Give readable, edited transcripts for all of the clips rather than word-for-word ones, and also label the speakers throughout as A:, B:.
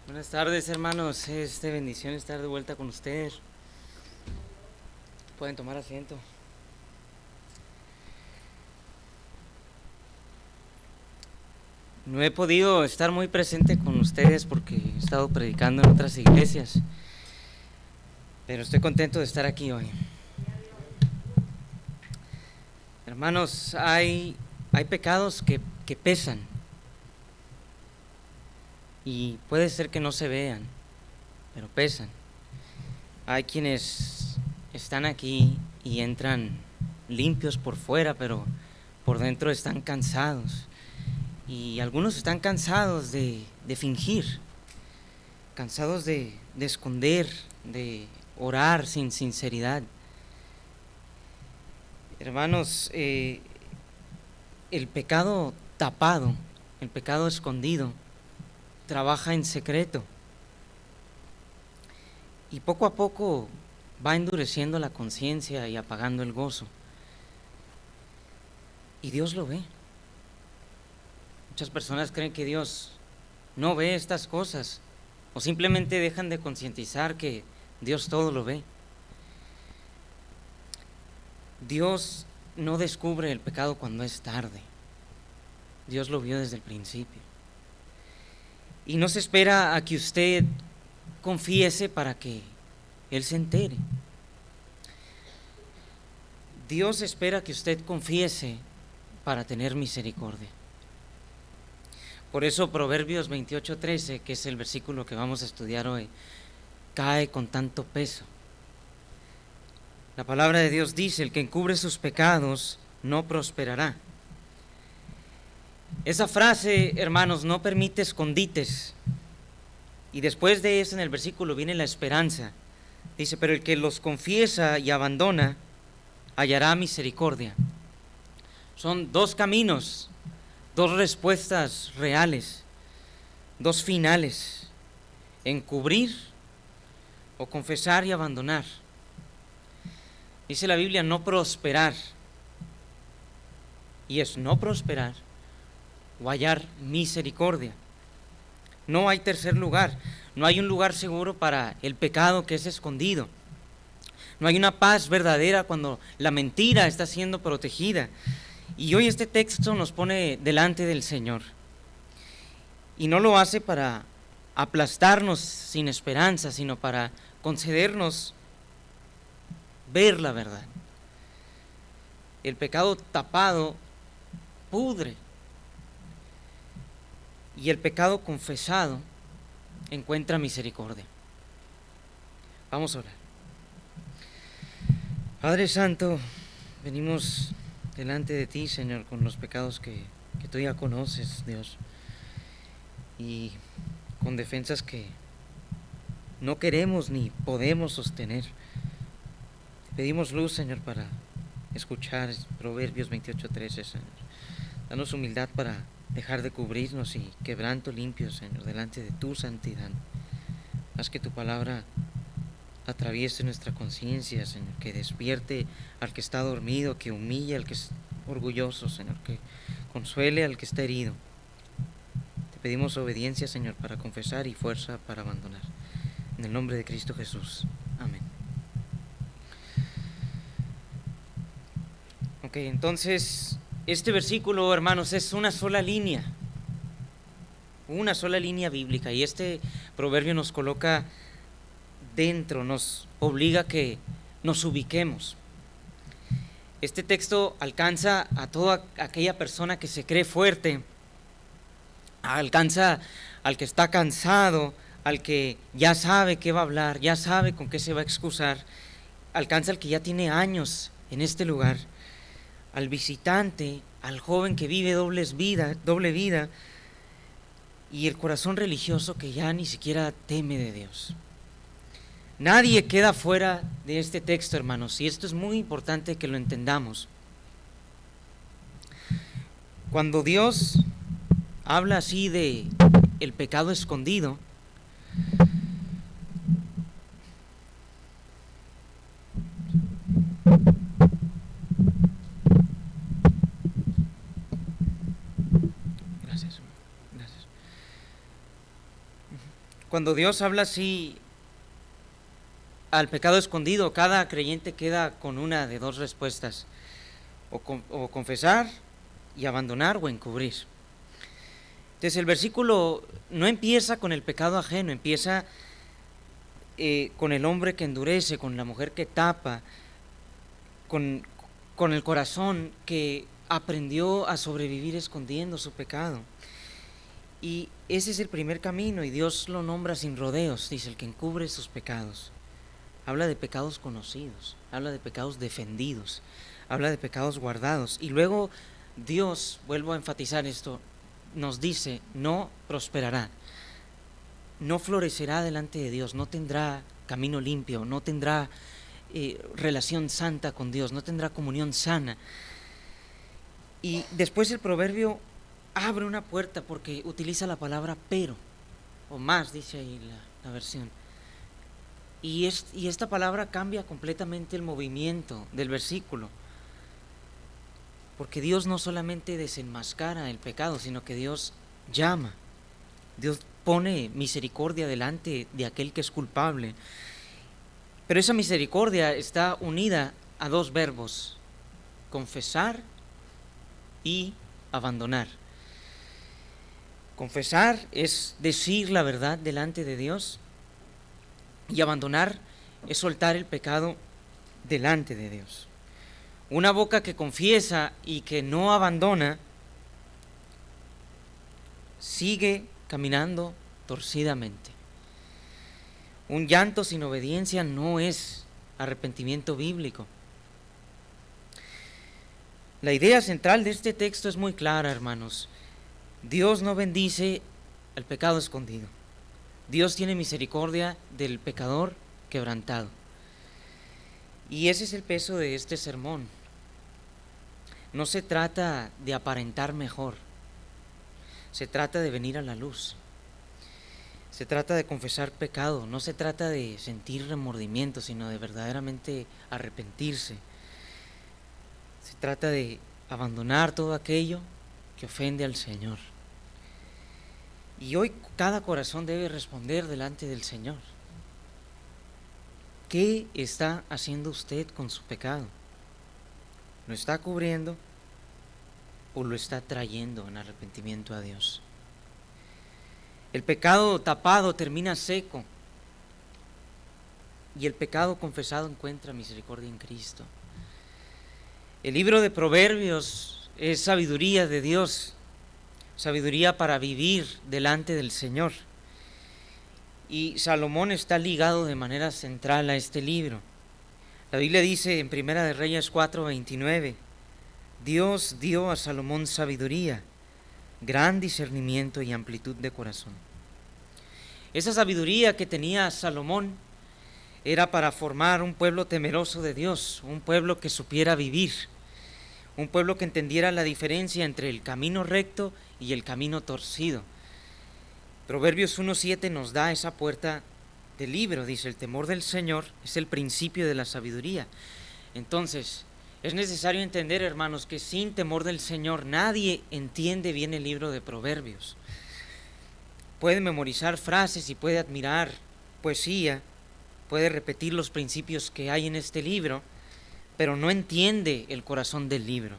A: Buenas tardes, hermanos. Es de bendición estar de vuelta con ustedes. Pueden tomar asiento. No he podido estar muy presente con ustedes porque he estado predicando en otras iglesias, pero estoy contento de estar aquí hoy. Hermanos, hay pecados que pesan y puede ser que no se vean, pero pesan. Hay quienes están aquí y entran limpios por fuera, pero por dentro están cansados. Y algunos están cansados de fingir, cansados de esconder, de orar sin sinceridad. Hermanos, el pecado tapado, el pecado escondido, trabaja en secreto y poco a poco va endureciendo la conciencia y apagando el gozo. Y Dios lo ve. Muchas personas creen que Dios no ve estas cosas o simplemente dejan de concientizar que Dios todo lo ve. Dios no descubre el pecado cuando es tarde. Dios lo vio desde el principio. Y no se espera a que usted confiese para que Él se entere. Dios espera que usted confiese para tener misericordia. Por eso Proverbios 28:13, que es el versículo que vamos a estudiar hoy, cae con tanto peso. La palabra de Dios dice: el que encubre sus pecados no prosperará. Esa frase, hermanos, no permite escondites. Y después de eso, en el versículo viene la esperanza. Dice: pero el que los confiesa y abandona hallará misericordia. Son dos caminos, dos respuestas reales, dos finales: encubrir o confesar y abandonar. Dice la Biblia no prosperar, y es no prosperar o hallar misericordia. No hay tercer lugar, no hay un lugar seguro para el pecado que es escondido. No hay una paz verdadera cuando la mentira está siendo protegida. Y hoy este texto nos pone delante del Señor. Y no lo hace para aplastarnos sin esperanza, sino para concedernos ver la verdad. El pecado tapado pudre, y el pecado confesado encuentra misericordia. Vamos a orar. Padre Santo, venimos delante de ti, Señor, con los pecados que tú ya conoces, Dios, y con defensas que no queremos ni podemos sostener. Te pedimos luz, Señor, para escuchar Proverbios 28:13, Señor. Danos humildad para dejar de cubrirnos y quebranto limpio, Señor, delante de tu santidad. Haz que tu palabra atraviese nuestra conciencia, Señor, que despierte al que está dormido, que humille al que es orgulloso, Señor, que consuele al que está herido. Te pedimos obediencia, Señor, para confesar y fuerza para abandonar. En el nombre de Cristo Jesús. Amén. Ok, entonces, este versículo, hermanos, es una sola línea bíblica, y este proverbio nos coloca dentro, nos obliga a que nos ubiquemos. Este texto alcanza a toda aquella persona que se cree fuerte, alcanza al que está cansado, al que ya sabe qué va a hablar, ya sabe con qué se va a excusar, alcanza al que ya tiene años en este lugar, al visitante, al joven que vive doble vida, y el corazón religioso que ya ni siquiera teme de Dios. Nadie queda fuera de este texto, hermanos, y esto es muy importante que lo entendamos. Cuando Dios habla así de el pecado escondido, gracias. Cuando Dios habla así al pecado escondido, cada creyente queda con una de dos respuestas: o confesar y abandonar, o encubrir. Entonces el versículo no empieza con el pecado ajeno, empieza con el hombre que endurece, con la mujer que tapa, con el corazón que aprendió a sobrevivir escondiendo su pecado. Y ese es el primer camino, y Dios lo nombra sin rodeos, dice: el que encubre sus pecados. Habla de pecados conocidos, habla de pecados defendidos, habla de pecados guardados. Y luego Dios, vuelvo a enfatizar esto, nos dice: no prosperará, no florecerá delante de Dios, no tendrá camino limpio, no tendrá relación santa con Dios, no tendrá comunión sana. Y después el proverbio abre una puerta porque utiliza la palabra pero, o más, dice ahí la versión. Y esta palabra cambia completamente el movimiento del versículo, porque Dios no solamente desenmascara el pecado, sino que Dios llama. Dios pone misericordia delante de aquel que es culpable. Pero esa misericordia está unida a dos verbos: confesar y abandonar. Confesar es decir la verdad delante de Dios, y abandonar es soltar el pecado delante de Dios. Una boca que confiesa y que no abandona sigue caminando torcidamente. Un llanto sin obediencia no es arrepentimiento bíblico. La idea central de este texto es muy clara, hermanos. Dios no bendice el pecado escondido. Dios tiene misericordia del pecador quebrantado. Y ese es el peso de este sermón. No se trata de aparentar mejor, se trata de venir a la luz. Se trata de confesar pecado, no se trata de sentir remordimiento, sino de verdaderamente arrepentirse. Se trata de abandonar todo aquello que ofende al Señor. Y hoy cada corazón debe responder delante del Señor. ¿Qué está haciendo usted con su pecado? ¿Lo está cubriendo o lo está trayendo en arrepentimiento a Dios? El pecado tapado termina seco, y el pecado confesado encuentra misericordia en Cristo. El libro de Proverbios es sabiduría de Dios, sabiduría para vivir delante del Señor. Y Salomón está ligado de manera central a este libro. La Biblia dice en Primera de Reyes 4:29: Dios dio a Salomón sabiduría, gran discernimiento y amplitud de corazón. Esa sabiduría que tenía Salomón era para formar un pueblo temeroso de Dios, un pueblo que supiera vivir, un pueblo que entendiera la diferencia entre el camino recto y el camino torcido. Proverbios 1:7 nos da esa puerta del libro. Dice: el temor del Señor es el principio de la sabiduría. Entonces, es necesario entender, hermanos, que sin temor del Señor nadie entiende bien el libro de Proverbios. Puede memorizar frases y puede admirar poesía, puede repetir los principios que hay en este libro, pero no entiende el corazón del libro.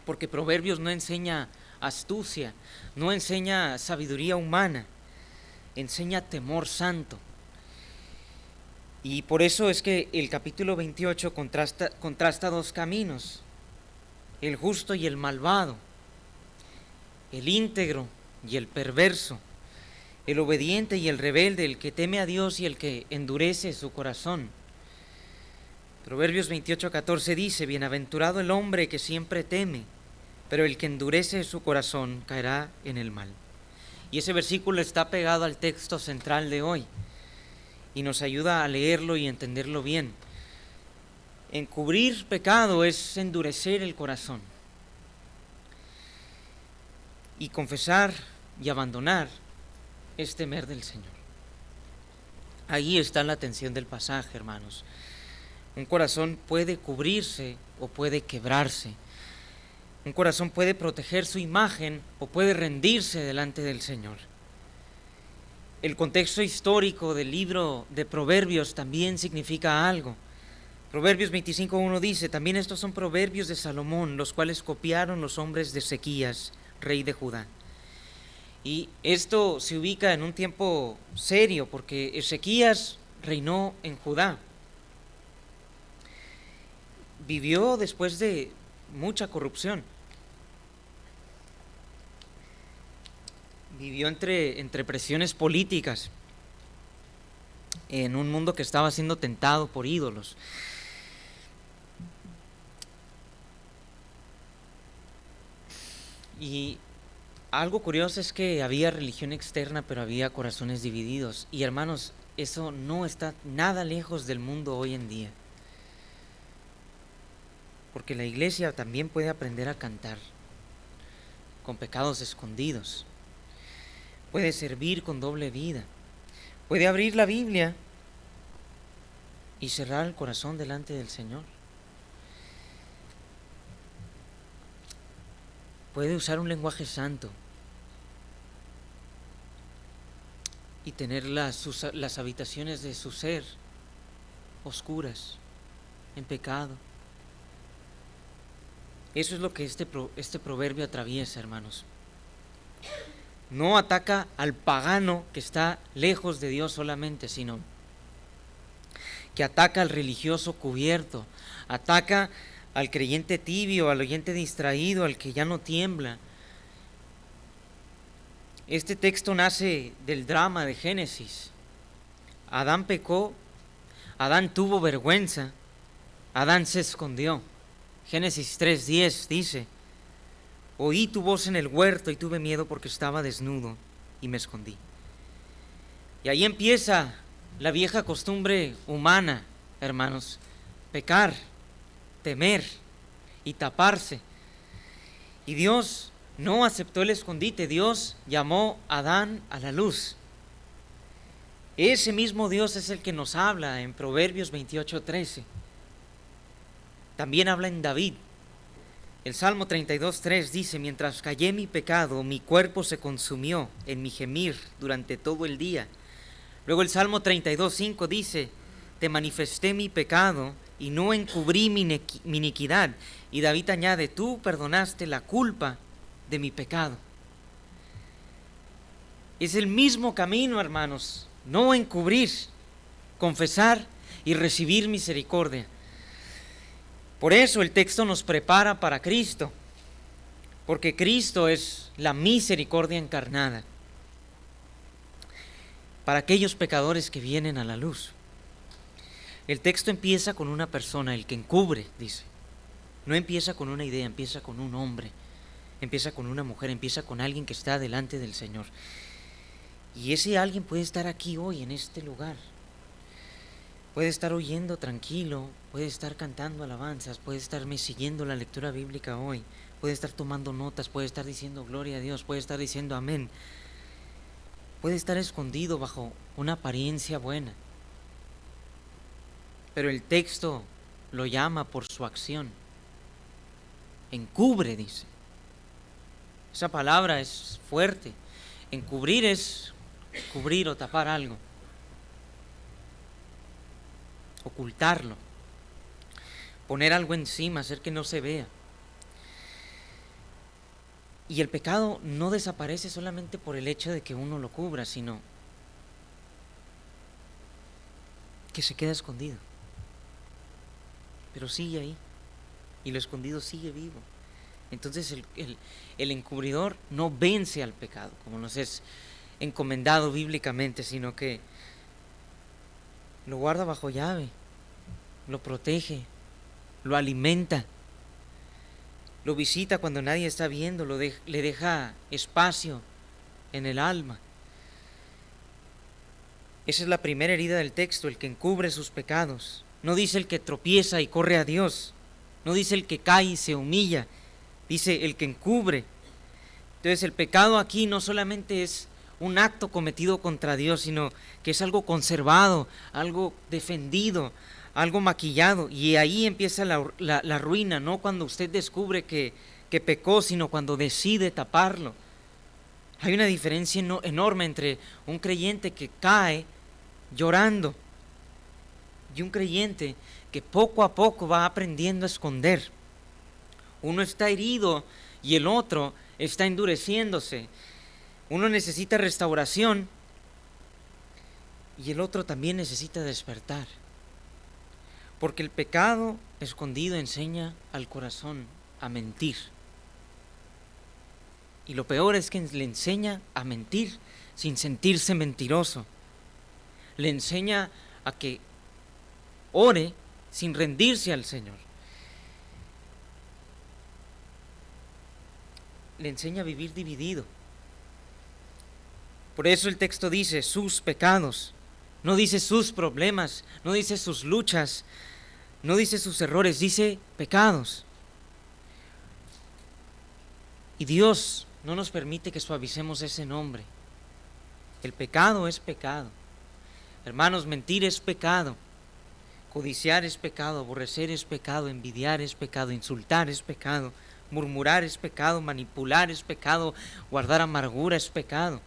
A: Porque Proverbios no enseña astucia, no enseña sabiduría humana, enseña temor santo. Y por eso es que el capítulo 28 contrasta dos caminos: el justo y el malvado, el íntegro y el perverso, el obediente y el rebelde, el que teme a Dios y el que endurece su corazón. Proverbios 28:14 dice: bienaventurado el hombre que siempre teme, pero el que endurece su corazón caerá en el mal. Y ese versículo está pegado al texto central de hoy y nos ayuda a leerlo y entenderlo bien. Encubrir pecado es endurecer el corazón, y confesar y abandonar es temer del Señor. Ahí está la tensión del pasaje, hermanos. Un corazón puede cubrirse o puede quebrarse. Un corazón puede proteger su imagen o puede rendirse delante del Señor. el contexto histórico del libro de Proverbios también significa algo. Proverbios 25:1 dice: también estos son proverbios de Salomón, los cuales copiaron los hombres de Ezequías, rey de Judá. Y esto se ubica en un tiempo serio, porque Ezequías reinó en Judá. Vivió después de mucha corrupción. Vivió entre presiones políticas, en un mundo que estaba siendo tentado por ídolos. Y algo curioso es que había religión externa, pero había corazones divididos. Y hermanos, eso no está nada lejos del mundo hoy en día. Porque la iglesia también puede aprender a cantar con pecados escondidos. Puede servir con doble vida. Puede abrir la Biblia y cerrar el corazón delante del Señor. Puede usar un lenguaje santo y tener las habitaciones de su ser oscuras, en pecado. Eso es lo que este proverbio atraviesa, hermanos. No ataca al pagano que está lejos de Dios solamente, sino que ataca al religioso cubierto, ataca al creyente tibio, al oyente distraído, al que ya no tiembla. Este texto nace del drama de Génesis. Adán pecó, Adán tuvo vergüenza, Adán se escondió. Génesis 3:10 dice: oí tu voz en el huerto y tuve miedo porque estaba desnudo y me escondí. Y ahí empieza la vieja costumbre humana, hermanos: pecar, temer y taparse. Y Dios no aceptó el escondite. Dios llamó a Adán a la luz. Ese mismo Dios es el que nos habla en Proverbios 28:13. También habla en David. El Salmo 32:3 dice: mientras callé mi pecado, mi cuerpo se consumió en mi gemir durante todo el día. Luego el Salmo 32:5 dice: te manifesté mi pecado y no encubrí mi iniquidad. Y David añade: tú perdonaste la culpa de mi pecado. Es el mismo camino, hermanos: no encubrir, confesar y recibir misericordia. Por eso el texto nos prepara para Cristo, porque Cristo es la misericordia encarnada para aquellos pecadores que vienen a la luz. El texto empieza con una persona, el que encubre, dice. No empieza con una idea, empieza con un hombre, empieza con una mujer, empieza con alguien que está delante del Señor. Y ese alguien puede estar aquí hoy en este lugar. Puede estar oyendo tranquilo, puede estar cantando alabanzas, puede estarme siguiendo la lectura bíblica hoy, puede estar tomando notas, puede estar diciendo gloria a Dios, puede estar diciendo amén. Puede estar escondido bajo una apariencia buena. Pero el texto lo llama por su acción. Encubre, dice. Esa palabra es fuerte. Encubrir es cubrir o tapar algo. Ocultarlo, poner algo encima, hacer que no se vea. Y el pecado no desaparece solamente por el hecho de que uno lo cubra, sino que se queda escondido, pero sigue ahí, y lo escondido sigue vivo. Entonces el encubridor no vence al pecado, como nos es encomendado bíblicamente, sino que lo guarda bajo llave, lo protege, lo alimenta, lo visita cuando nadie está viendo, le deja espacio en el alma. Esa es la primera herida del texto: el que encubre sus pecados. No dice el que tropieza y corre a Dios, no dice el que cae y se humilla, dice el que encubre. Entonces el pecado aquí no solamente es un acto cometido contra Dios, sino que es algo conservado, algo defendido, algo maquillado. Y ahí empieza la ruina, no cuando usted descubre que pecó, sino cuando decide taparlo. Hay una diferencia enorme entre un creyente que cae llorando y un creyente que poco a poco va aprendiendo a esconder. Uno está herido y el otro está endureciéndose. Uno necesita restauración y el otro también necesita despertar. Porque el pecado escondido enseña al corazón a mentir. Y lo peor es que le enseña a mentir sin sentirse mentiroso. Le enseña a que ore sin rendirse al Señor. Le enseña a vivir dividido. Por eso el texto dice sus pecados, no dice sus problemas, no dice sus luchas, no dice sus errores, dice pecados. Y Dios no nos permite que suavicemos ese nombre. El pecado es pecado. Hermanos, mentir es pecado. Codiciar es pecado, aborrecer es pecado, envidiar es pecado, insultar es pecado, murmurar es pecado, manipular es pecado, guardar amargura es pecado.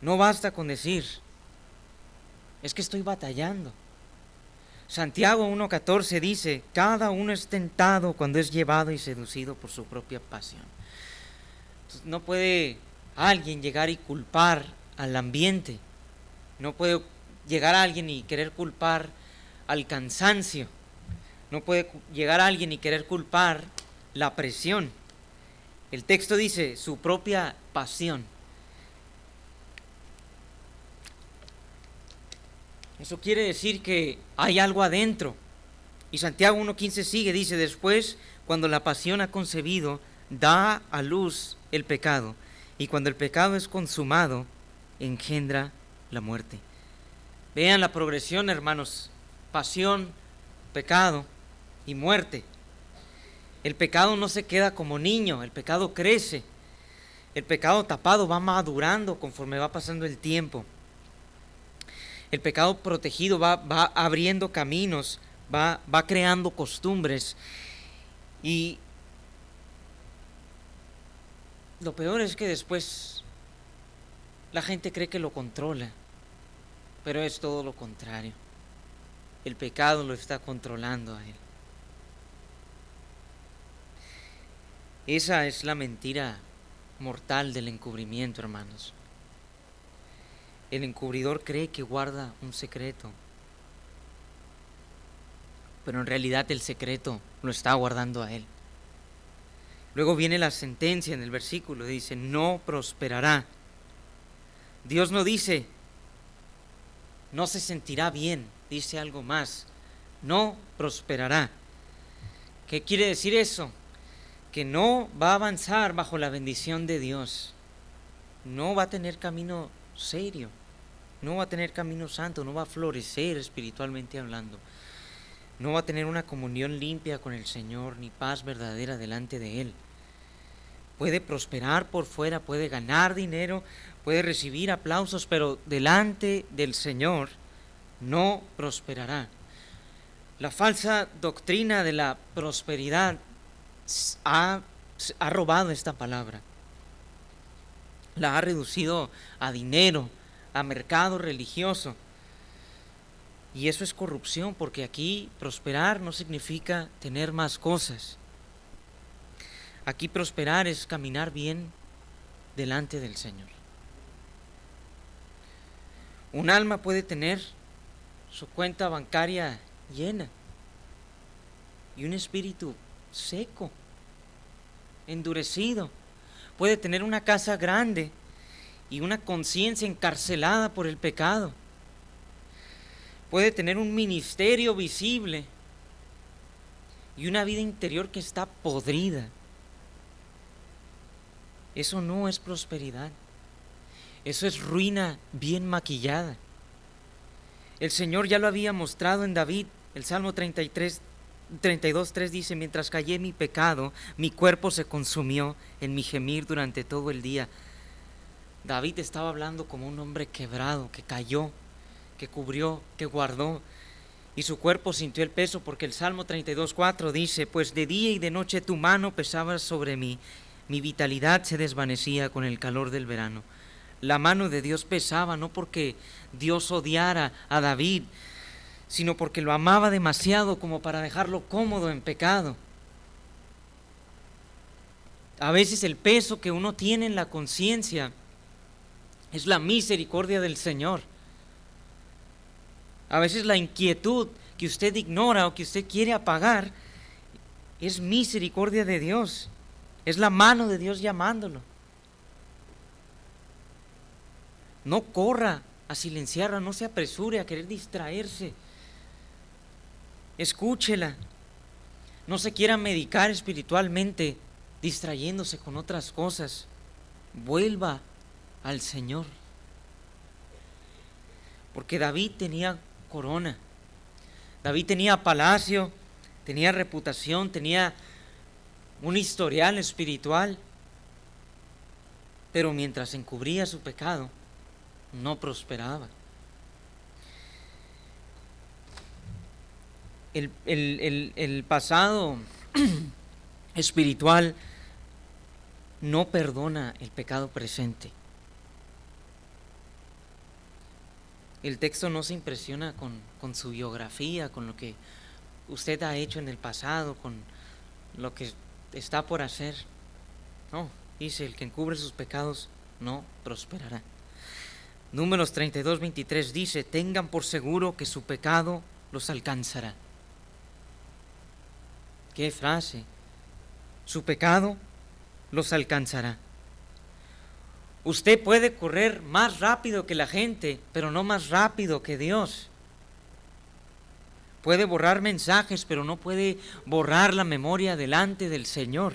A: No basta con decir, es que estoy batallando. Santiago 1:14 dice, cada uno es tentado cuando es llevado y seducido por su propia pasión. Entonces, no puede alguien llegar y culpar al ambiente. No puede llegar a alguien y querer culpar al cansancio. No puede llegar a alguien y querer culpar la presión. El texto dice su propia pasión. Eso quiere decir que hay algo adentro. Y Santiago 1:15 sigue, dice, después, cuando la pasión ha concebido, da a luz el pecado. Y cuando el pecado es consumado, engendra la muerte. Vean la progresión, hermanos. Pasión, pecado y muerte. El pecado no se queda como niño, el pecado crece. El pecado tapado va madurando conforme va pasando el tiempo. El pecado protegido va abriendo caminos, va creando costumbres. Y lo peor es que después la gente cree que lo controla, pero es todo lo contrario. El pecado lo está controlando a él. Esa es la mentira mortal del encubrimiento, hermanos. El encubridor cree que guarda un secreto, pero en realidad el secreto lo está guardando a él. Luego viene la sentencia en el versículo, dice, no prosperará. Dios no dice, no se sentirá bien, dice algo más, no prosperará. ¿Qué quiere decir eso? Que no va a avanzar bajo la bendición de Dios, no va a tener camino serio, no va a tener camino santo, no va a florecer espiritualmente hablando, no va a tener una comunión limpia con el Señor, ni paz verdadera delante de Él. Puede prosperar por fuera, puede ganar dinero, puede recibir aplausos, pero delante del Señor no prosperará. La falsa doctrina de la prosperidad ha robado esta palabra. La ha reducido a dinero, a mercado religioso. Y eso es corrupción, porque aquí prosperar no significa tener más cosas. Aquí prosperar es caminar bien delante del Señor. Un alma puede tener su cuenta bancaria llena y un espíritu seco, endurecido. Puede tener una casa grande y una conciencia encarcelada por el pecado. Puede tener un ministerio visible y una vida interior que está podrida. Eso no es prosperidad. Eso es ruina bien maquillada. El Señor ya lo había mostrado en David. El Salmo 32:3 dice, mientras callé mi pecado, mi cuerpo se consumió en mi gemir durante todo el día. David estaba hablando como un hombre quebrado, que cayó, que cubrió, que guardó. y su cuerpo sintió el peso, porque el Salmo 32:4 dice: pues de día y de noche tu mano pesaba sobre mí, mi vitalidad se desvanecía con el calor del verano. La mano de Dios pesaba, no porque Dios odiara a David, sino porque lo amaba demasiado como para dejarlo cómodo en pecado. A veces el peso que uno tiene en la conciencia es la misericordia del Señor. A veces la inquietud que usted ignora o que usted quiere apagar es misericordia de Dios. Es la mano de Dios llamándolo. No corra a silenciarla, no se apresure a querer distraerse. Escúchela. No se quiera medicar espiritualmente distrayéndose con otras cosas. Vuelva al Señor. Porque David tenía corona, David tenía palacio, tenía reputación, tenía un historial espiritual, pero mientras encubría su pecado, no prosperaba. El pasado espiritual no perdona el pecado presente. El texto no se impresiona con su biografía, con lo que usted ha hecho en el pasado, con lo que está por hacer. No, dice: el que encubre sus pecados no prosperará. Números 32:23 dice: tengan por seguro que su pecado los alcanzará. ¿Qué frase? Su pecado los alcanzará. Usted puede correr más rápido que la gente, pero no más rápido que Dios. Puede borrar mensajes, pero no puede borrar la memoria delante del Señor.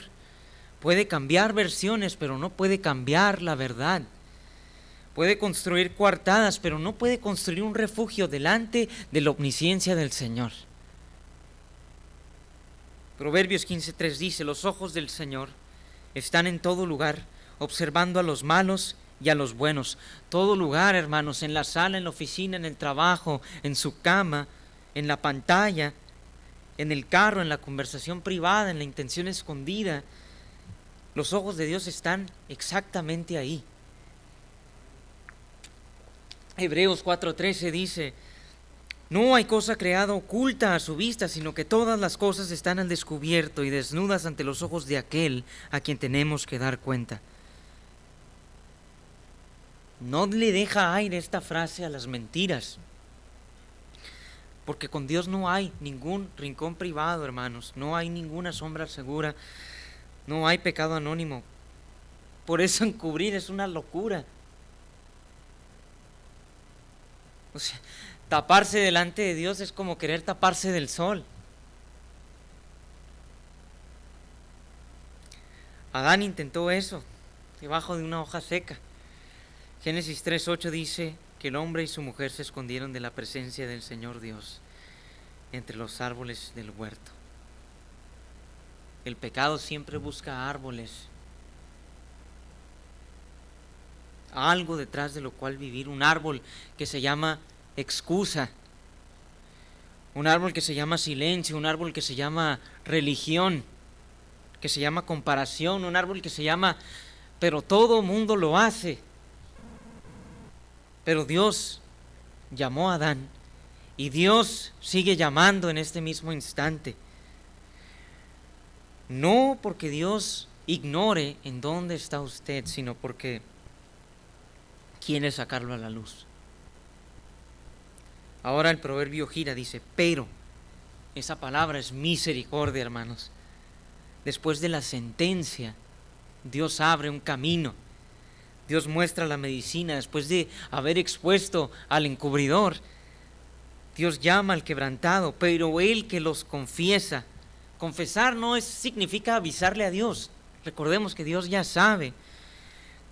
A: Puede cambiar versiones, pero no puede cambiar la verdad. Puede construir coartadas, pero no puede construir un refugio delante de la omnisciencia del Señor. Proverbios 15:3 dice: los ojos del Señor están en todo lugar, observando a los malos y a los buenos. Todo lugar, hermanos, en la sala, en la oficina, en el trabajo, en su cama, en la pantalla, en el carro, en la conversación privada, en la intención escondida. Los ojos de Dios están exactamente ahí. Hebreos 4:13 dice: no hay cosa creada oculta a su vista, sino que todas las cosas están al descubierto y desnudas ante los ojos de aquel a quien tenemos que dar cuenta. No le deja aire esta frase a las mentiras, porque con Dios no hay ningún rincón privado, hermanos, no hay ninguna sombra segura, no hay pecado anónimo. Por eso encubrir es una locura. O sea, taparse delante de Dios es como querer taparse del sol. Adán intentó eso debajo de una hoja seca. Génesis 3:8 dice que el hombre y su mujer se escondieron de la presencia del Señor Dios entre los árboles del huerto. El pecado siempre busca árboles, algo detrás de lo cual vivir, un árbol que se llama excusa, un árbol que se llama silencio, un árbol que se llama religión, que se llama comparación, un árbol que se llama pero todo mundo lo hace. Pero Dios llamó a Adán y Dios sigue llamando en este mismo instante. No porque Dios ignore en dónde está usted, sino porque quiere sacarlo a la luz. Ahora el proverbio gira, dice: pero, esa palabra es misericordia, hermanos. Después de la sentencia, Dios abre un camino. Dios muestra la medicina. Después de haber expuesto al encubridor, Dios llama al quebrantado, pero el que los confiesa. Confesar no significa avisarle a Dios. Recordemos que Dios ya sabe.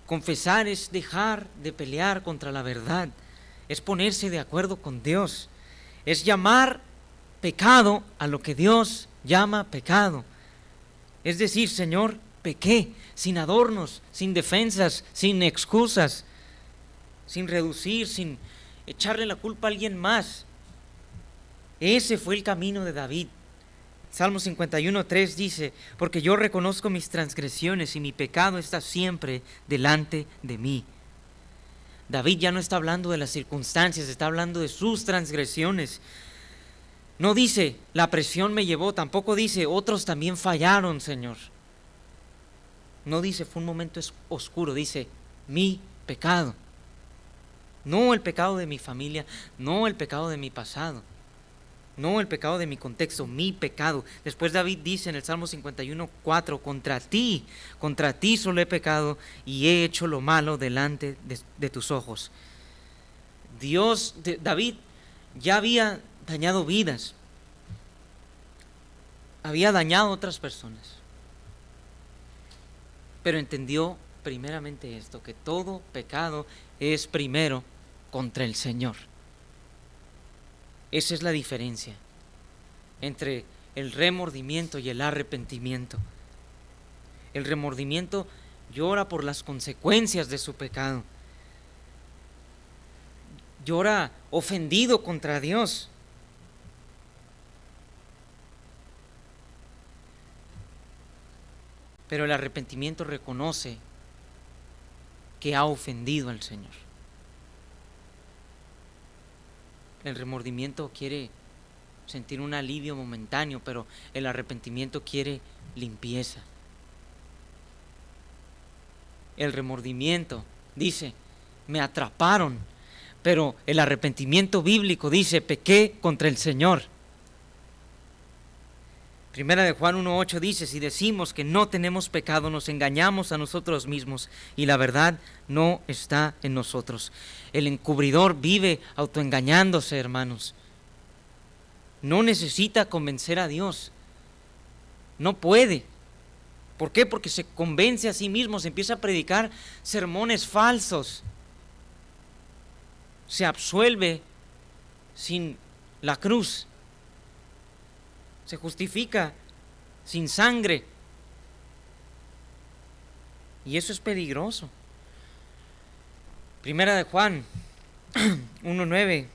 A: Confesar es dejar de pelear contra la verdad, es ponerse de acuerdo con Dios, es llamar pecado a lo que Dios llama pecado. Es decir: Señor, pequé, sin adornos, sin defensas, sin excusas, sin reducir, sin echarle la culpa a alguien más. Ese fue el camino de David. Salmo 51:3 dice: porque yo reconozco mis transgresiones y mi pecado está siempre delante de mí. David ya no está hablando de las circunstancias, está hablando de sus transgresiones. No dice, la presión me llevó, tampoco dice, otros también fallaron, Señor. No dice, fue un momento oscuro, dice, mi pecado. No el pecado de mi familia, no el pecado de mi pasado, no el pecado de mi contexto, mi pecado. Después David dice en el Salmo 51:4, contra ti solo he pecado y he hecho lo malo delante de tus ojos. David ya había dañado vidas, había dañado a otras personas, pero entendió primeramente esto, que todo pecado es primero contra el Señor. Esa es la diferencia entre el remordimiento y el arrepentimiento. El remordimiento llora por las consecuencias de su pecado, llora ofendido contra Dios. Pero el arrepentimiento reconoce que ha ofendido al Señor. El remordimiento quiere sentir un alivio momentáneo, pero el arrepentimiento quiere limpieza. El remordimiento dice, me atraparon, pero el arrepentimiento bíblico dice, pequé contra el Señor. Primera de Juan 1:8 dice, si decimos que no tenemos pecado, nos engañamos a nosotros mismos y la verdad no está en nosotros. El encubridor vive autoengañándose, hermanos. No necesita convencer a Dios. No puede. ¿Por qué? Porque se convence a sí mismo, se empieza a predicar sermones falsos. Se absuelve sin la cruz. Se justifica sin sangre. Y eso es peligroso. Primera de Juan 1:9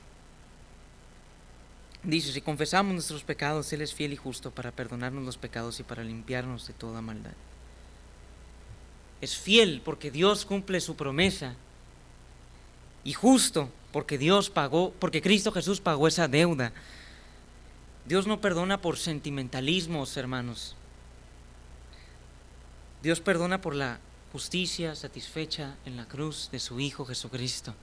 A: dice, si confesamos nuestros pecados, Él es fiel y justo para perdonarnos los pecados y para limpiarnos de toda maldad. Es fiel porque Dios cumple su promesa. Y justo porque porque Cristo Jesús pagó esa deuda. Dios no perdona por sentimentalismos, hermanos. Dios perdona por la justicia satisfecha en la cruz de su Hijo Jesucristo.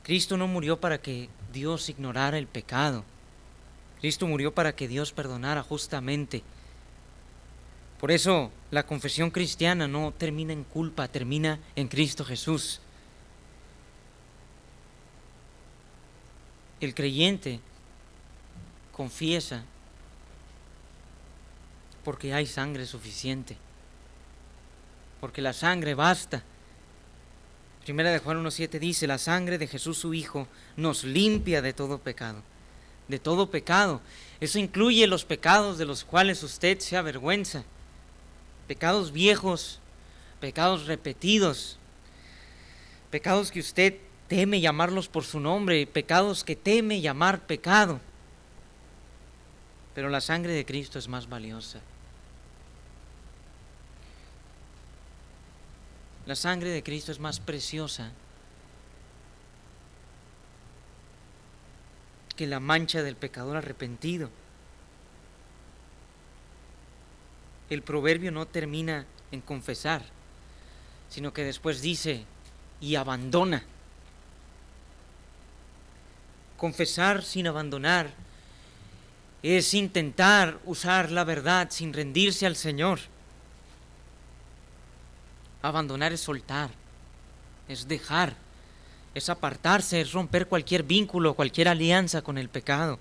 A: Cristo no murió para que Dios ignorara el pecado. Cristo murió para que Dios perdonara justamente. Por eso la confesión cristiana no termina en culpa, termina en Cristo Jesús. El creyente confiesa porque hay sangre suficiente, porque la sangre basta. Primera de Juan 1:7 dice, la sangre de Jesús su Hijo nos limpia de todo pecado. De todo pecado. Eso incluye los pecados de los cuales usted se avergüenza. Pecados viejos, pecados repetidos, pecados que usted teme llamarlos por su nombre, pecados que teme llamar pecado. Pero la sangre de Cristo es más valiosa. La sangre de Cristo es más preciosa que la mancha del pecador arrepentido. El proverbio no termina en confesar, sino que después dice, y abandona. Confesar sin abandonar es intentar usar la verdad sin rendirse al Señor. Abandonar es soltar, es dejar, es apartarse, es romper cualquier vínculo, cualquier alianza con el pecado.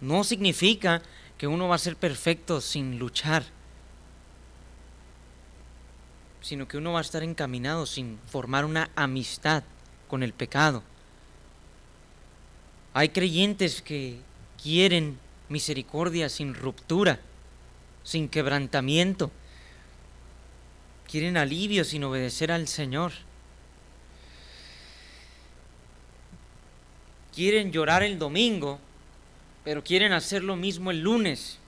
A: No significa que uno va a ser perfecto sin luchar, sino que uno va a estar encaminado sin formar una amistad con el pecado. Hay creyentes que quieren misericordia sin ruptura, sin quebrantamiento. Quieren alivio sin obedecer al Señor. quieren llorar el domingo, pero quieren hacer lo mismo el lunes.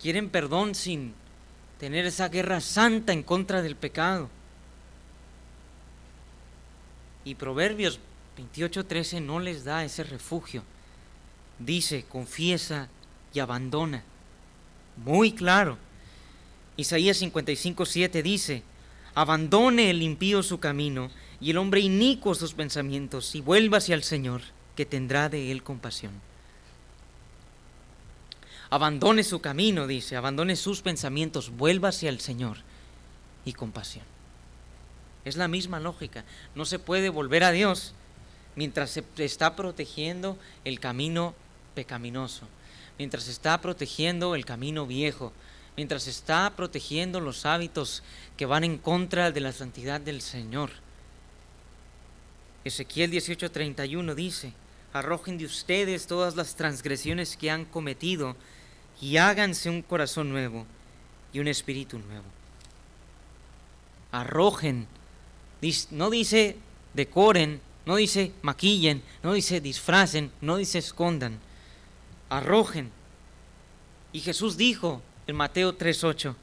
A: Quieren perdón sin tener esa guerra santa en contra del pecado. Y Proverbios 28:13 no les da ese refugio. Dice, confiesa y abandona. Muy claro. Isaías 55:7 dice, abandone el impío su camino y el hombre inicuo sus pensamientos y vuelva hacia el Señor, que tendrá de él compasión. Abandone su camino, dice, abandone sus pensamientos, vuelva hacia el Señor y compasión. Es la misma lógica. No se puede volver a Dios mientras se está protegiendo el camino pecaminoso, mientras se está protegiendo el camino viejo, mientras se está protegiendo los hábitos que van en contra de la santidad del Señor. Ezequiel 18:31 dice, arrojen de ustedes todas las transgresiones que han cometido y háganse un corazón nuevo y un espíritu nuevo. Arrojen, no dice decoren, no dice maquillen, no dice disfracen, no dice escondan. Arrojen. Y Jesús dijo en Mateo 3:8,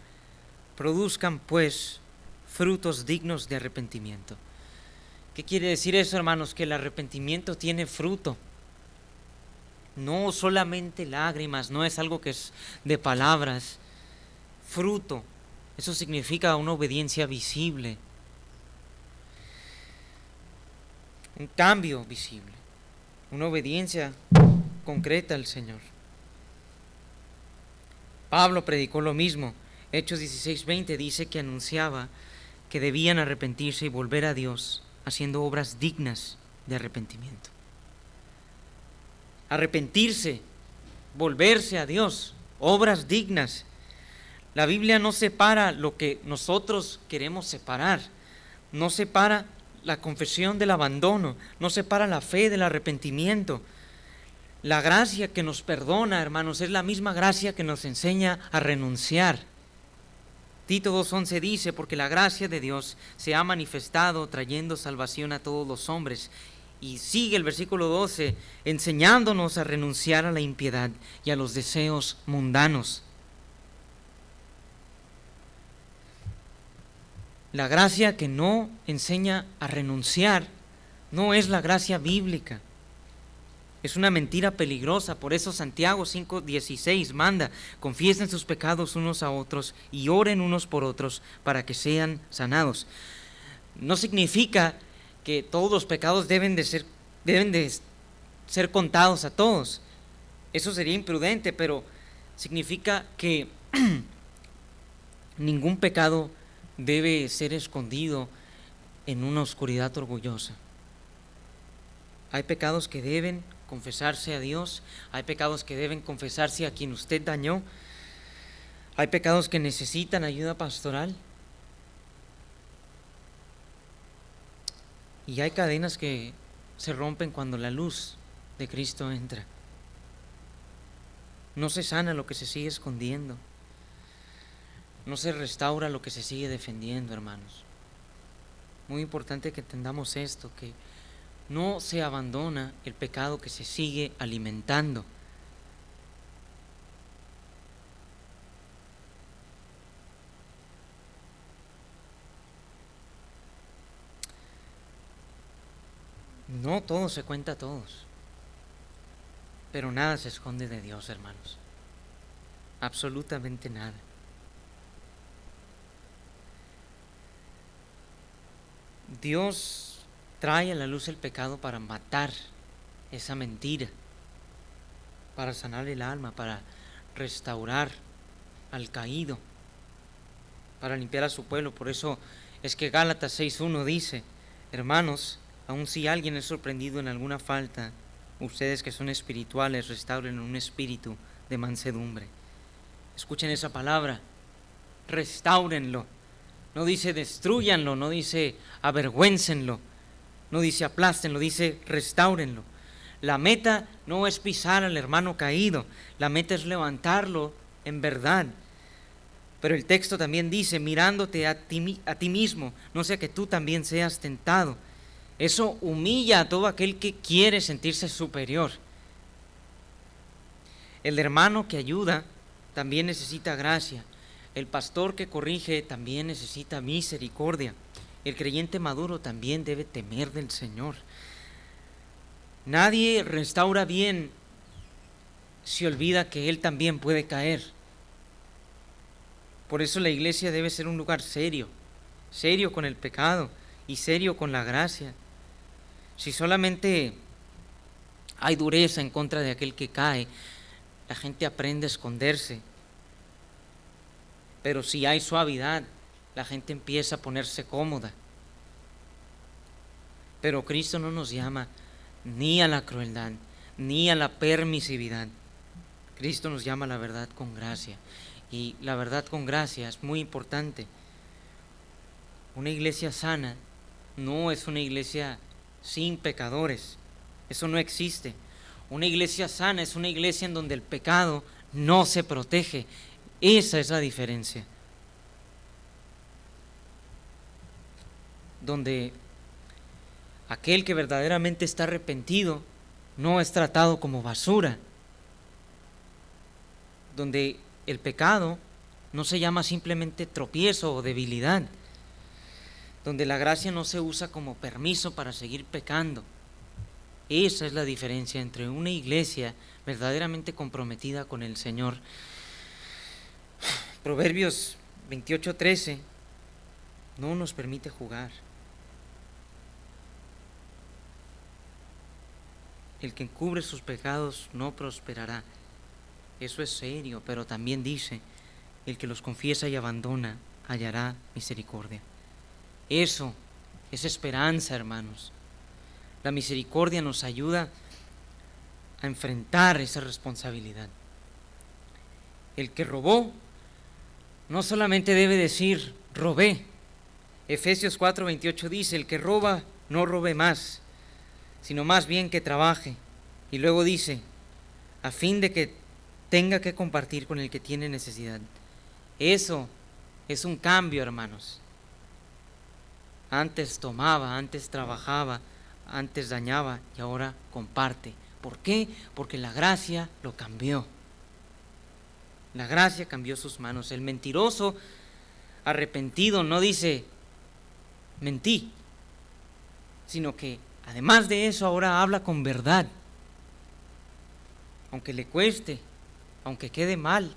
A: produzcan pues frutos dignos de arrepentimiento. ¿Qué quiere decir eso, hermanos? Que el arrepentimiento tiene fruto. No solamente lágrimas, no es algo que es de palabras. Fruto, eso significa una obediencia visible. Un cambio visible, una obediencia concreta al Señor. Pablo predicó lo mismo. Hechos 16:20 dice que anunciaba que debían arrepentirse y volver a Dios, haciendo obras dignas de arrepentimiento. Arrepentirse, volverse a Dios, obras dignas. La Biblia no separa lo que nosotros queremos separar, no separa la confesión del abandono, no separa la fe del arrepentimiento. La gracia que nos perdona, hermanos, es la misma gracia que nos enseña a renunciar. Tito 2:11 dice, porque la gracia de Dios se ha manifestado trayendo salvación a todos los hombres. Y sigue el versículo 12, enseñándonos a renunciar a la impiedad y a los deseos mundanos. La gracia que no enseña a renunciar no es la gracia bíblica. Es una mentira peligrosa. Por eso Santiago 5:16 manda, confiesen sus pecados unos a otros y oren unos por otros para que sean sanados. No significa que todos los pecados deben de ser contados a todos. Eso sería imprudente, pero significa que ningún pecado debe ser escondido en una oscuridad orgullosa. Hay pecados que deben confesarse a Dios, hay pecados que deben confesarse a quien usted dañó, hay pecados que necesitan ayuda pastoral, y hay cadenas que se rompen cuando la luz de Cristo entra. No se sana lo que se sigue escondiendo, no se restaura lo que se sigue defendiendo, hermanos. Muy importante que entendamos esto, que no se abandona el pecado que se sigue alimentando. No todo se cuenta a todos, pero nada se esconde de Dios, hermanos. Absolutamente nada. Dios trae a la luz el pecado para matar esa mentira, para sanar el alma, para restaurar al caído, para limpiar a su pueblo. Por eso es que Gálatas 6:1 dice, hermanos, aun si alguien es sorprendido en alguna falta, ustedes que son espirituales, restauren un espíritu de mansedumbre. Escuchen esa palabra, restáurenlo. No dice destrúyanlo, no dice avergüéncenlo, no dice aplástenlo, dice restáurenlo. La meta no es pisar al hermano caído, la meta es levantarlo en verdad. Pero el texto también dice, mirándote a ti mismo, no sea que tú también seas tentado. Eso humilla a todo aquel que quiere sentirse superior. El hermano que ayuda también necesita gracia. El pastor que corrige también necesita misericordia. El creyente maduro también debe temer del Señor. Nadie restaura bien si olvida que él también puede caer. Por eso la iglesia debe ser un lugar serio, serio con el pecado y serio con la gracia. Si solamente hay dureza en contra de aquel que cae, la gente aprende a esconderse. Pero si hay suavidad, la gente empieza a ponerse cómoda. Pero Cristo no nos llama ni a la crueldad, ni a la permisividad. Cristo nos llama a la verdad con gracia. Y la verdad con gracia es muy importante. Una iglesia sana no es una iglesia sin pecadores. Eso no existe. Una iglesia sana es una iglesia en donde el pecado no se protege. Esa es la diferencia. Donde aquel que verdaderamente está arrepentido no es tratado como basura. Donde el pecado no se llama simplemente tropiezo o debilidad. Donde la gracia no se usa como permiso para seguir pecando. Esa es la diferencia entre una iglesia verdaderamente comprometida con el Señor. Proverbios 28:13 no nos permite jugar. El que encubre sus pecados no prosperará. Eso es serio, pero también dice, el que los confiesa y abandona hallará misericordia. Eso es esperanza, hermanos. La misericordia nos ayuda a enfrentar esa responsabilidad. El que robó no solamente debe decir, robé. Efesios 4:28 dice, el que roba no robe más, sino más bien que trabaje. Y luego dice, a fin de que tenga que compartir con el que tiene necesidad. Eso es un cambio, hermanos. Antes tomaba, antes trabajaba, antes dañaba y ahora comparte. ¿Por qué? Porque la gracia lo cambió. La gracia cambió sus manos. El mentiroso arrepentido no dice, mentí, sino que además de eso ahora habla con verdad. Aunque le cueste, aunque quede mal,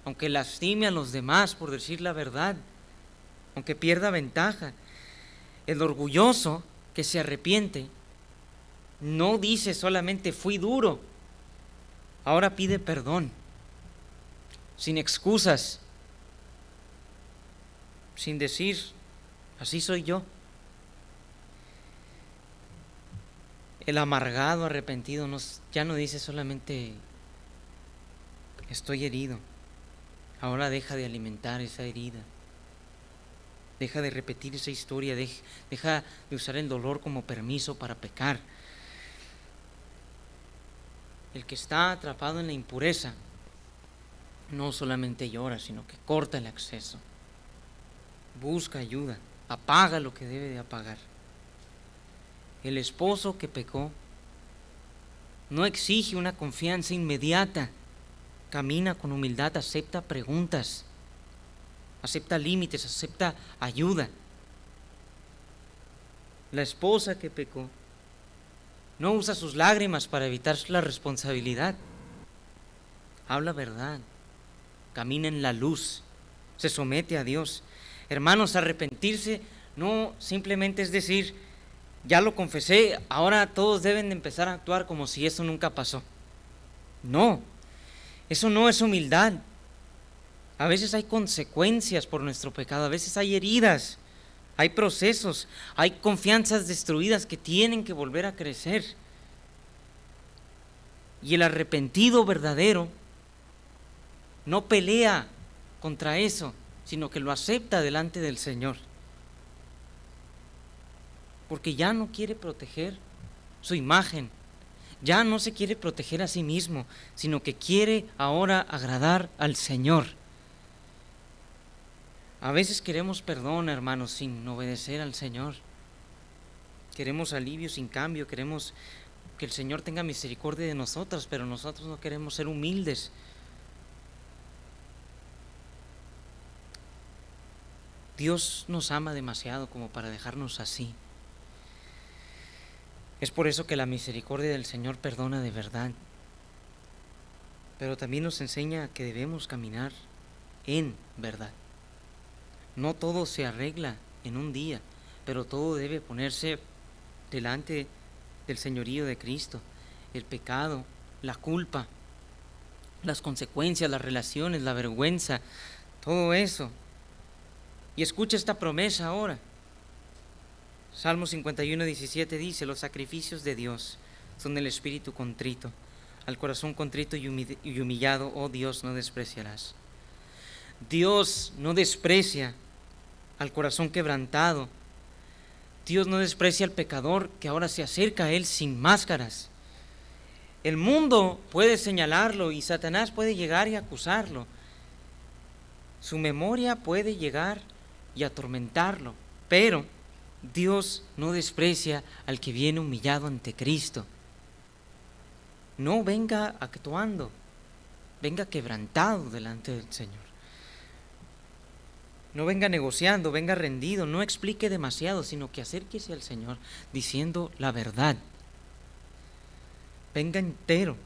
A: aunque lastime a los demás por decir la verdad, aunque pierda ventaja. El orgulloso que se arrepiente no dice solamente fui duro, ahora pide perdón, sin excusas, sin decir así soy yo. El amargado arrepentido ya no dice solamente estoy herido, ahora deja de alimentar esa herida. Deja de repetir esa historia, deja de usar el dolor como permiso para pecar. El que está atrapado en la impureza no solamente llora, sino que corta el acceso, busca ayuda, apaga lo que debe de apagar. El esposo que pecó no exige una confianza inmediata, camina con humildad, acepta preguntas, acepta límites, acepta ayuda. La esposa que pecó no usa sus lágrimas para evitar la responsabilidad. Habla verdad, camina en la luz, se somete a Dios. Hermanos, arrepentirse no simplemente es decir, ya lo confesé, ahora todos deben de empezar a actuar como si eso nunca pasó. No, eso no es humildad. A veces hay consecuencias por nuestro pecado, a veces hay heridas, hay procesos, hay confianzas destruidas que tienen que volver a crecer. Y el arrepentido verdadero no pelea contra eso, sino que lo acepta delante del Señor. Porque ya no quiere proteger su imagen, ya no se quiere proteger a sí mismo, sino que quiere ahora agradar al Señor. A veces queremos perdón, hermanos, sin obedecer al Señor. Queremos alivio sin cambio, queremos que el Señor tenga misericordia de nosotros, pero nosotros no queremos ser humildes. Dios nos ama demasiado como para dejarnos así. Es por eso que la misericordia del Señor perdona de verdad, pero también nos enseña que debemos caminar en verdad. No todo se arregla en un día, pero todo debe ponerse delante del señorío de Cristo. El pecado, la culpa, las consecuencias, las relaciones, la vergüenza, todo eso. Y escucha esta promesa ahora. Salmo 51:17 dice: los sacrificios de Dios son el espíritu contrito. Al corazón contrito y humillado, oh Dios, no despreciarás. Dios no desprecia al corazón quebrantado. Dios no desprecia al pecador que ahora se acerca a Él sin máscaras. El mundo puede señalarlo y Satanás puede llegar y acusarlo. Su memoria puede llegar y atormentarlo, pero Dios no desprecia al que viene humillado ante Cristo. No venga actuando, venga quebrantado delante del Señor. No venga negociando, venga rendido, no explique demasiado, sino que acérquese al Señor diciendo la verdad. Venga entero,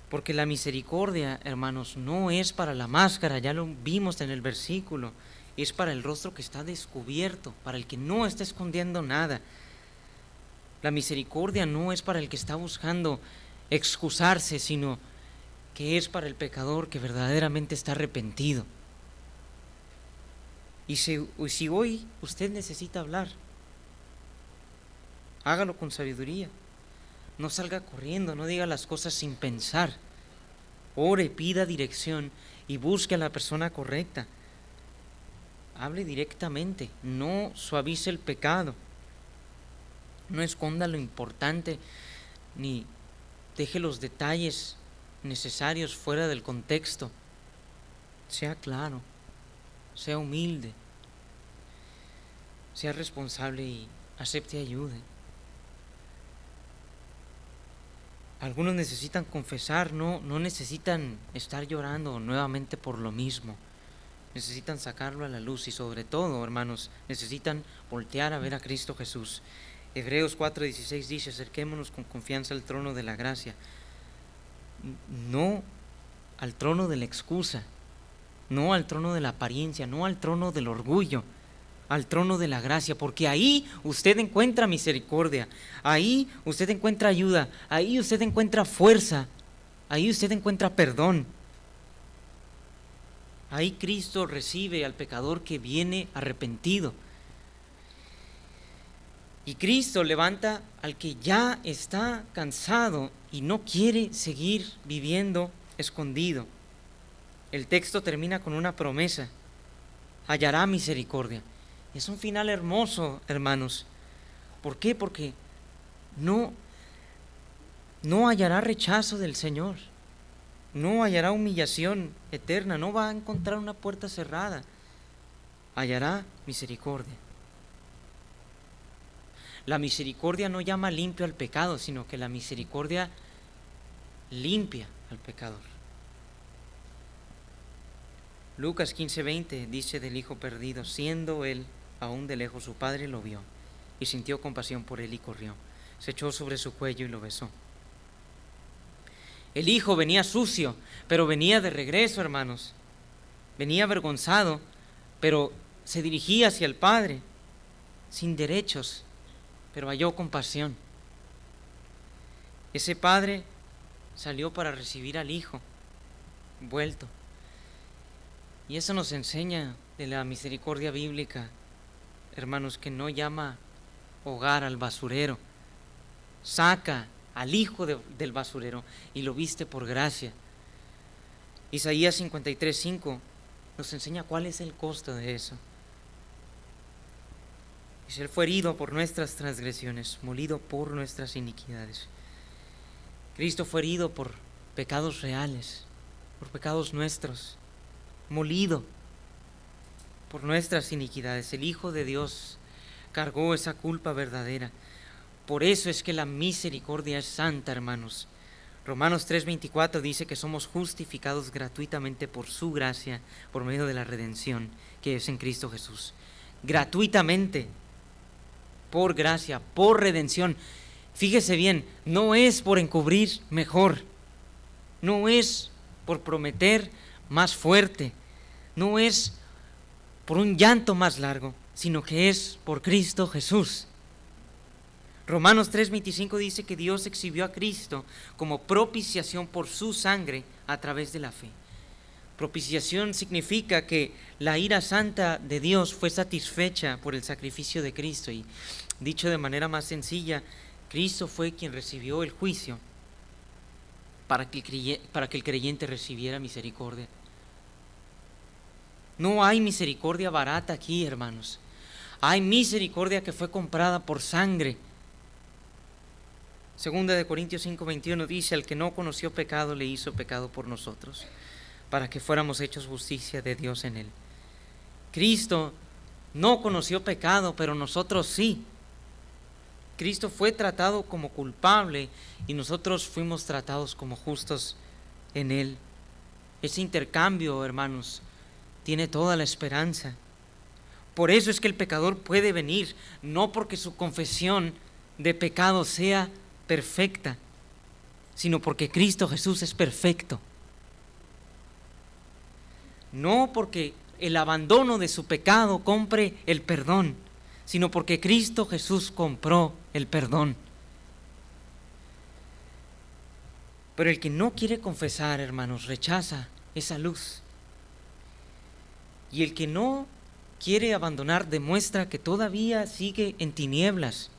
A: porque la misericordia, hermanos, no es para la máscara, ya lo vimos en el versículo, es para el rostro que está descubierto, para el que no está escondiendo nada. La misericordia no es para el que está buscando excusarse, sino que es para el pecador que verdaderamente está arrepentido. Y si hoy usted necesita hablar, hágalo con sabiduría. No salga corriendo, no diga las cosas sin pensar. Ore, pida dirección y busque a la persona correcta. Hable directamente, no suavice el pecado. No esconda lo importante, ni deje los detalles necesarios fuera del contexto. Sea claro, sea humilde, sea responsable y acepte ayuda. Algunos necesitan confesar, no necesitan estar llorando nuevamente por lo mismo. Necesitan sacarlo a la luz y sobre todo, hermanos, necesitan voltear a ver a Cristo Jesús. Hebreos 4:16 dice: acerquémonos con confianza al trono de la gracia, no al trono de la excusa, no al trono de la apariencia, no al trono del orgullo, al trono de la gracia, porque ahí usted encuentra misericordia, ahí usted encuentra ayuda, ahí usted encuentra fuerza, ahí usted encuentra perdón. Ahí Cristo recibe al pecador que viene arrepentido. Y Cristo levanta al que ya está cansado y no quiere seguir viviendo escondido. El texto termina con una promesa: hallará misericordia. Es un final hermoso, hermanos. ¿Por qué? Porque no hallará rechazo del Señor. No hallará humillación eterna, no va a encontrar una puerta cerrada. Hallará misericordia. La misericordia no llama limpio al pecado, sino que la misericordia limpia al pecador. Lucas 15:20 dice del hijo perdido: siendo él aún de lejos, su padre lo vio y sintió compasión por él y corrió, se echó sobre su cuello y lo besó. El hijo venía sucio, pero venía de regreso, hermanos. Venía avergonzado, pero se dirigía hacia el padre, sin derechos, pero halló compasión. Ese padre salió para recibir al hijo vuelto. Y eso nos enseña de la misericordia bíblica, hermanos, que no llama hogar al basurero, saca al hijo del basurero y lo viste por gracia. Isaías 53:5 nos enseña cuál es el costo de eso. Dice: él fue herido por nuestras transgresiones, molido por nuestras iniquidades. Cristo fue herido por pecados reales, por pecados nuestros, molido por nuestras iniquidades. El Hijo de Dios cargó esa culpa verdadera. Por eso es que la misericordia es santa, hermanos. Romanos 3:24 dice que somos justificados gratuitamente por su gracia, por medio de la redención que es en Cristo Jesús. Gratuitamente, por gracia, por redención. Fíjese bien, no es por encubrir mejor, no es por prometer más fuerte, no es por un llanto más largo, sino que es por Cristo Jesús. Romanos 3:25 dice que Dios exhibió a Cristo como propiciación por su sangre a través de la fe. Propiciación significa que la ira santa de Dios fue satisfecha por el sacrificio de Cristo, y dicho de manera más sencilla, Cristo fue quien recibió el juicio para que el creyente recibiera misericordia. No hay misericordia barata aquí, hermanos. Hay misericordia que fue comprada por sangre. Segunda de Corintios 5:21 dice: al que no conoció pecado le hizo pecado por nosotros, para que fuéramos hechos justicia de Dios en él. Cristo no conoció pecado, pero nosotros sí. Cristo fue tratado como culpable y nosotros fuimos tratados como justos en él. Ese intercambio, hermanos, tiene toda la esperanza. Por eso es que el pecador puede venir, no porque su confesión de pecado sea perfecta, sino porque Cristo Jesús es perfecto. No porque el abandono de su pecado compre el perdón, sino porque Cristo Jesús compró el perdón. Pero el que no quiere confesar, hermanos, rechaza esa luz. Y el que no quiere abandonar demuestra que todavía sigue en tinieblas.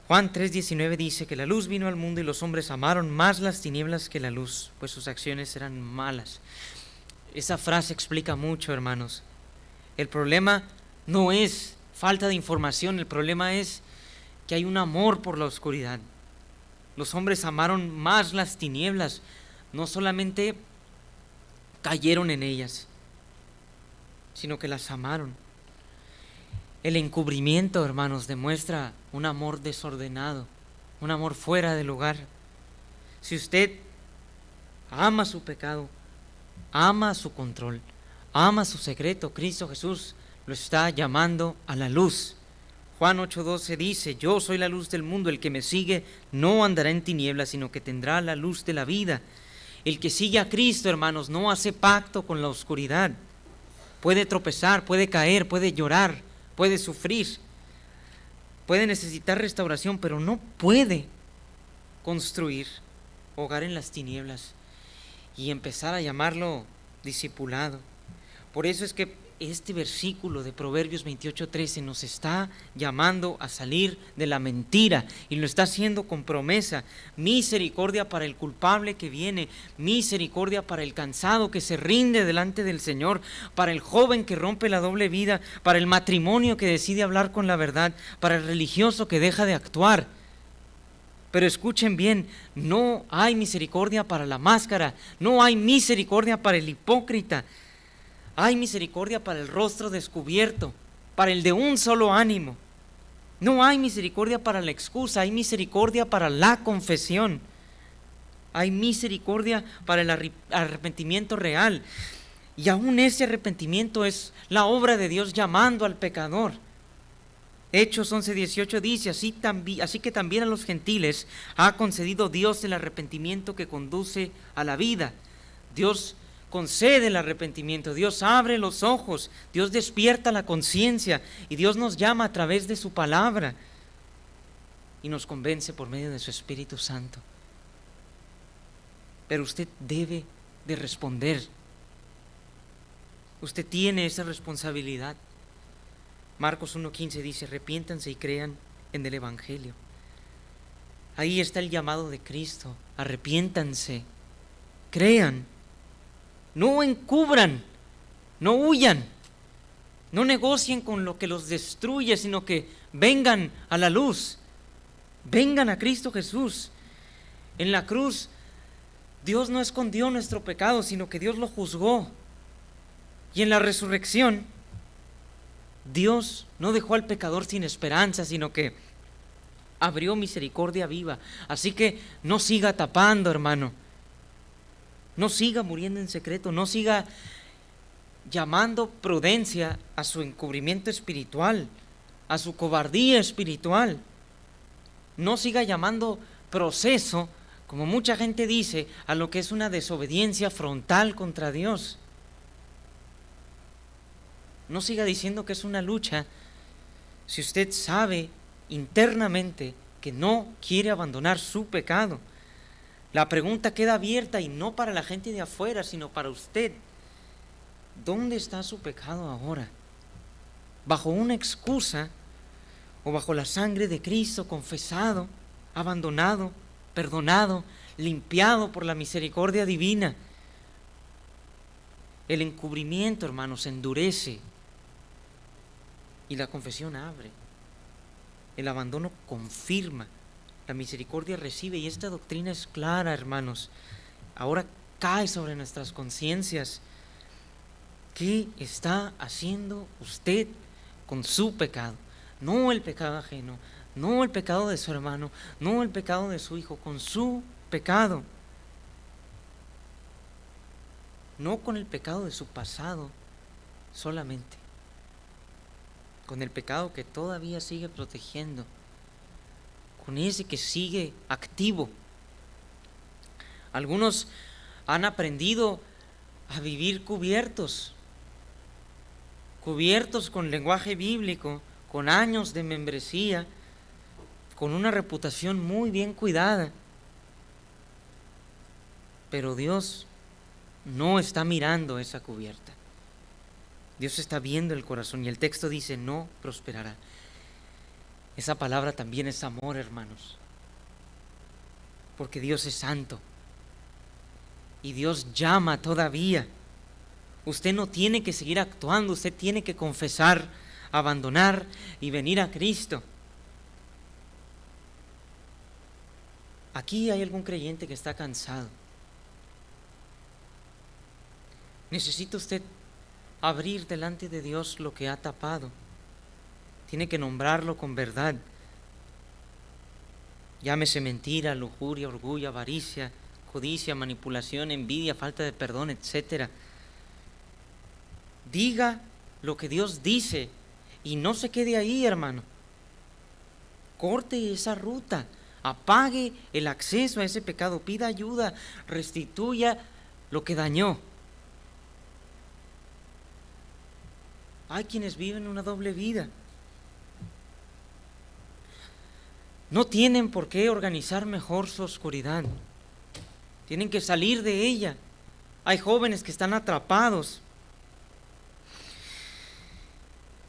A: Juan 3:19 dice que la luz vino al mundo y los hombres amaron más las tinieblas que la luz, pues sus acciones eran malas. Esa frase explica mucho, hermanos. El problema no es falta de información, el problema es que hay un amor por la oscuridad. Los hombres amaron más las tinieblas, no solamente cayeron en ellas, sino que las amaron. El encubrimiento, hermanos, demuestra un amor desordenado, un amor fuera de lugar. Si usted ama su pecado, ama su control, ama su secreto, Cristo Jesús lo está llamando a la luz. Juan 8:12 dice: yo soy la luz del mundo, el que me sigue no andará en tinieblas, sino que tendrá la luz de la vida. El que sigue a Cristo, hermanos, no hace pacto con la oscuridad. Puede tropezar, puede caer, puede llorar, puede sufrir, puede necesitar restauración, pero no puede construir hogar en las tinieblas y empezar a llamarlo discipulado. Por eso es que este versículo de Proverbios 28:13 nos está llamando a salir de la mentira y lo está haciendo con promesa. Misericordia para el culpable que viene, misericordia para el cansado que se rinde delante del Señor, para el joven que rompe la doble vida, para el matrimonio que decide hablar con la verdad, para el religioso que deja de actuar. Pero escuchen bien, no hay misericordia para la máscara, no hay misericordia para el hipócrita. Hay misericordia para el rostro descubierto, para el de un solo ánimo. No hay misericordia para la excusa, hay misericordia para la confesión. Hay misericordia para el arrepentimiento real. Y aún ese arrepentimiento es la obra de Dios llamando al pecador. Hechos 11:18 dice: así que también a los gentiles ha concedido Dios el arrepentimiento que conduce a la vida. Dios concede el arrepentimiento, Dios abre los ojos, Dios despierta la conciencia y Dios nos llama a través de su palabra y nos convence por medio de su Espíritu Santo. Pero usted debe de responder. Usted tiene esa responsabilidad. Marcos 1:15 dice: arrepiéntanse y crean en el Evangelio. Ahí está el llamado de Cristo: arrepiéntanse, crean. No encubran, no huyan, no negocien con lo que los destruye, sino que vengan a la luz, vengan a Cristo Jesús. En la cruz, Dios no escondió nuestro pecado, sino que Dios lo juzgó. Y en la resurrección, Dios no dejó al pecador sin esperanza, sino que abrió misericordia viva. Así que no siga tapando, hermano. No siga muriendo en secreto, no siga llamando prudencia a su encubrimiento espiritual, a su cobardía espiritual. No siga llamando proceso, como mucha gente dice, a lo que es una desobediencia frontal contra Dios. No siga diciendo que es una lucha si usted sabe internamente que no quiere abandonar su pecado. La pregunta queda abierta, y no para la gente de afuera, sino para usted. ¿Dónde está su pecado ahora? ¿Bajo una excusa o bajo la sangre de Cristo, confesado, abandonado, perdonado, limpiado por la misericordia divina? El encubrimiento, hermanos, endurece y la confesión abre. El abandono confirma, la misericordia recibe, y esta doctrina es clara, hermanos. Ahora cae sobre nuestras conciencias. ¿Qué está haciendo usted con su pecado? No el pecado ajeno, no el pecado de su hermano, no el pecado de su hijo, con su pecado. No con el pecado de su pasado solamente, con el pecado que todavía sigue protegiendo, con ese que sigue activo. Algunos han aprendido a vivir cubiertos con lenguaje bíblico, con años de membresía, con una reputación muy bien cuidada. Pero Dios no está mirando esa cubierta. Dios está viendo el corazón, y el texto dice: no prosperará. Esa palabra también es amor, hermanos, porque Dios es santo y Dios llama todavía. Usted no tiene que seguir actuando, usted tiene que confesar, abandonar y venir a Cristo. Aquí hay algún creyente que está cansado. Necesita usted abrir delante de Dios lo que ha tapado. Tiene que nombrarlo con verdad. Llámese mentira, lujuria, orgullo, avaricia, codicia, manipulación, envidia, falta de perdón, etc. Diga lo que Dios dice y no se quede ahí, hermano. Corte esa ruta, apague el acceso a ese pecado, pida ayuda, restituya lo que dañó. Hay quienes viven una doble vida. No tienen por qué organizar mejor su oscuridad. Tienen que salir de ella. Hay jóvenes que están atrapados.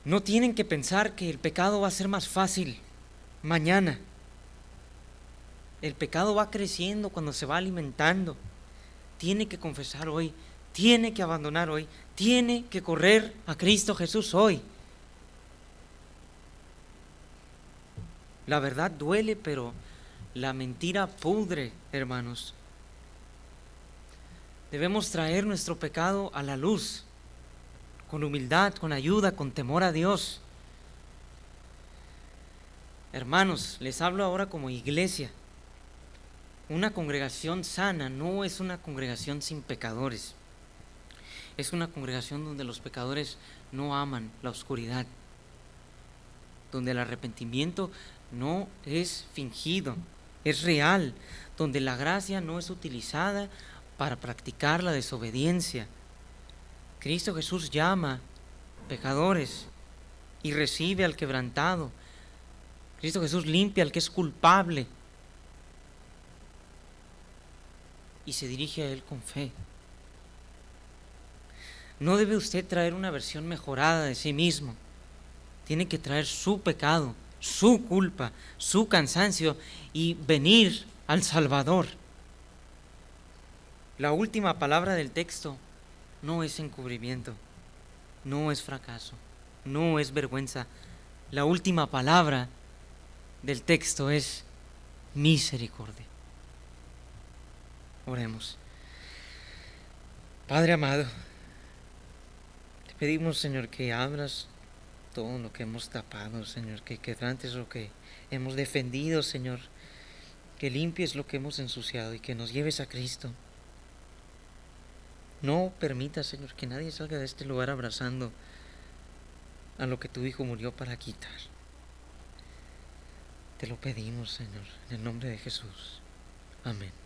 A: No tienen que pensar que el pecado va a ser más fácil mañana. El pecado va creciendo cuando se va alimentando. Tiene que confesar hoy, tiene que abandonar hoy, tiene que correr a Cristo Jesús hoy. La verdad duele, pero la mentira pudre, hermanos. Debemos traer nuestro pecado a la luz, con humildad, con ayuda, con temor a Dios. Hermanos, les hablo ahora como iglesia. Una congregación sana no es una congregación sin pecadores. Es una congregación donde los pecadores no aman la oscuridad, donde el arrepentimiento no es fingido, es real, donde la gracia no es utilizada para practicar la desobediencia. Cristo Jesús llama pecadores y recibe al quebrantado. Cristo Jesús limpia al que es culpable y se dirige a Él con fe. No debe usted traer una versión mejorada de sí mismo. Tiene que traer su pecado, su culpa, su cansancio y venir al Salvador. La última palabra del texto no es encubrimiento, no es fracaso, no es vergüenza. La última palabra del texto es misericordia. Oremos. Padre amado, te pedimos, Señor, que abras todo lo que hemos tapado, Señor, que quebrantes lo que hemos defendido, Señor, que limpies lo que hemos ensuciado y que nos lleves a Cristo. No permitas, Señor, que nadie salga de este lugar abrazando a lo que tu Hijo murió para quitar. Te lo pedimos, Señor, en el nombre de Jesús. Amén.